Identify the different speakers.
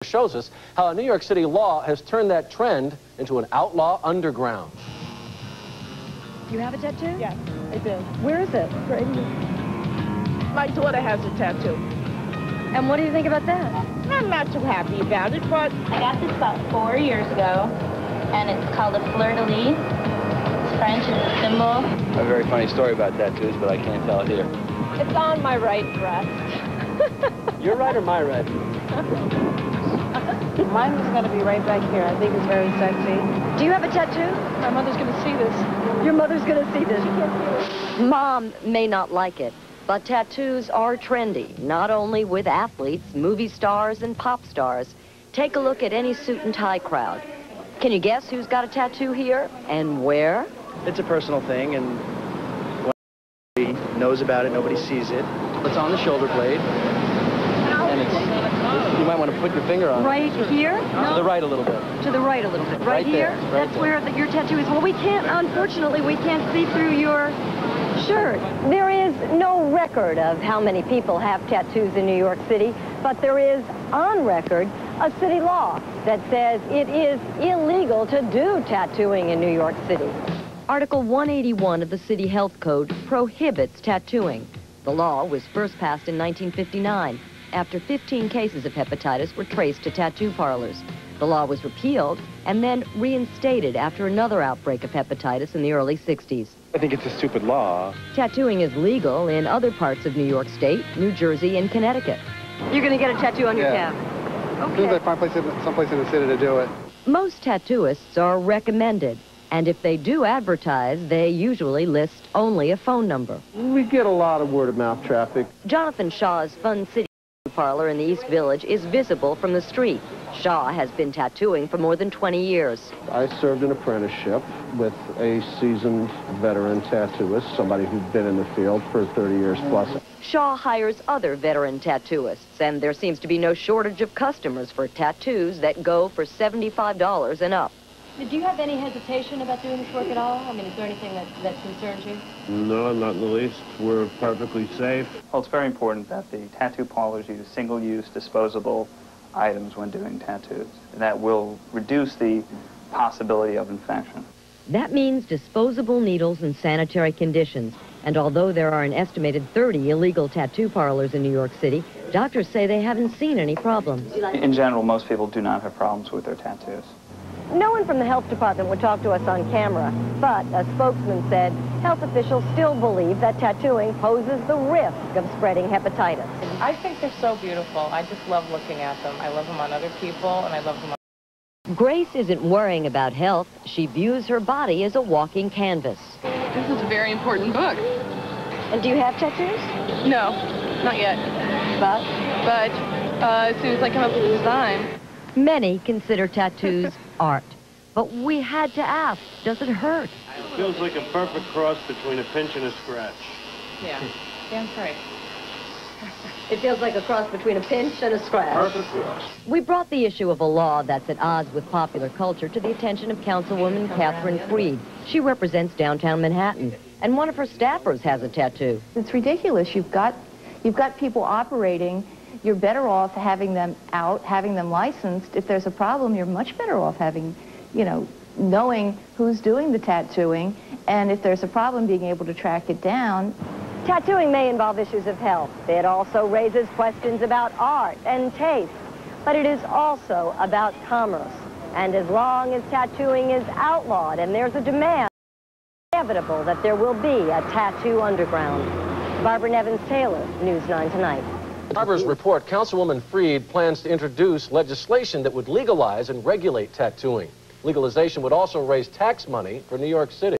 Speaker 1: Shows us how a New York City law has turned that trend into an outlaw underground.
Speaker 2: You have a tattoo?
Speaker 3: Yes, I do.
Speaker 2: Where is it?
Speaker 3: Right here. My daughter has a tattoo.
Speaker 2: And what do you think about that?
Speaker 3: I'm not too happy about it, but...
Speaker 4: I got this about 4 years ago, and it's called a fleur-de-lis. It's French, it's a symbol.
Speaker 5: I have a very funny story about tattoos, but I can't tell it here.
Speaker 3: It's on my right breast.
Speaker 1: Your right or my right?
Speaker 3: Mine was going to be right back here. I think it's very sexy.
Speaker 2: Do you have a tattoo?
Speaker 3: My mother's going to see this.
Speaker 2: Your mother's going to see this.
Speaker 3: She can't see it.
Speaker 2: Mom may not like it, but tattoos are trendy, not only with athletes, movie stars, and pop stars. Take a look at any suit and tie crowd. Can you guess who's got a tattoo here and where?
Speaker 6: It's a personal thing, and nobody knows about it, nobody sees it. It's on the shoulder blade, and you might want to put your finger on
Speaker 2: Right here?
Speaker 1: To the right a little bit.
Speaker 2: To the right a little bit.
Speaker 1: Right
Speaker 2: here?
Speaker 1: there, right
Speaker 2: That's
Speaker 1: there.
Speaker 2: where your tattoo is. Well, we can't, unfortunately, we can't see through your shirt. There is no record of how many people have tattoos in New York City, but there is, on record, a city law that says it is illegal to do tattooing in New York City. Article 181 of the City Health Code prohibits tattooing. The law was first passed in 1959 after 15 cases of hepatitis were traced to tattoo parlors. The law was repealed and then reinstated after another outbreak of hepatitis in the early 60s.
Speaker 7: I think it's a stupid law.
Speaker 2: Tattooing is legal in other parts of New York State, New Jersey, and Connecticut. You're going to get a tattoo on your calf?
Speaker 7: As soon as I find someplace in the city to do it.
Speaker 2: Most tattooists are recommended, and if they do advertise, they usually list only a phone number.
Speaker 8: We get a lot of word-of-mouth traffic.
Speaker 2: Jonathan Shaw's Fun City parlor in the East Village is visible from the street. Shaw has been tattooing for more than 20 years.
Speaker 8: I served an apprenticeship with a seasoned veteran tattooist, somebody who'd been in the field for 30 years plus.
Speaker 2: Shaw hires other veteran tattooists, and there seems to be no shortage of customers for tattoos that go for $75 and up.
Speaker 9: Do you have any hesitation about doing this work at all? I mean, is there anything that concerns you?
Speaker 8: No, not in the least. We're perfectly safe.
Speaker 5: Well, it's very important that the tattoo parlors use single-use disposable items when doing tattoos. And that will reduce the possibility of infection.
Speaker 2: That means disposable needles and sanitary conditions. And although there are an estimated 30 illegal tattoo parlors in New York City, doctors say they haven't seen any problems.
Speaker 5: In general, most people do not have problems with their tattoos.
Speaker 2: No one from the health department would talk to us on camera, but a spokesman said health officials still believe that tattooing poses the risk of spreading hepatitis.
Speaker 3: I think they're so beautiful. I just love looking at them. I love them on other people, and I love them on...
Speaker 2: Grace isn't worrying about health. She views her body as a walking canvas.
Speaker 3: This is a very important book.
Speaker 2: And do you have tattoos?
Speaker 3: No, not yet.
Speaker 2: But
Speaker 3: As soon as I come up with a design...
Speaker 2: Many consider tattoos art. But we had to ask, does it hurt?
Speaker 8: It feels like a perfect cross between a pinch and a scratch.
Speaker 3: Yeah, that's right.
Speaker 2: It feels like a cross between a pinch and a scratch.
Speaker 8: Perfect cross.
Speaker 2: We brought the issue of a law that's at odds with popular culture to the attention of Councilwoman Catherine Freed. She represents downtown Manhattan, and one of her staffers has a tattoo.
Speaker 10: It's ridiculous. You've got people operating. You're better off having them out, having them licensed. If there's a problem, you're much better off having, knowing who's doing the tattooing, and if there's a problem, being able to track it down.
Speaker 2: Tattooing may involve issues of health. It also raises questions about art and taste. But it is also about commerce. And as long as tattooing is outlawed and there's a demand, it's inevitable that there will be a tattoo underground. Barbara Nevins-Taylor, News 9 Tonight.
Speaker 1: Harbor's report, Councilwoman Freed plans to introduce legislation that would legalize and regulate tattooing. Legalization would also raise tax money for New York City.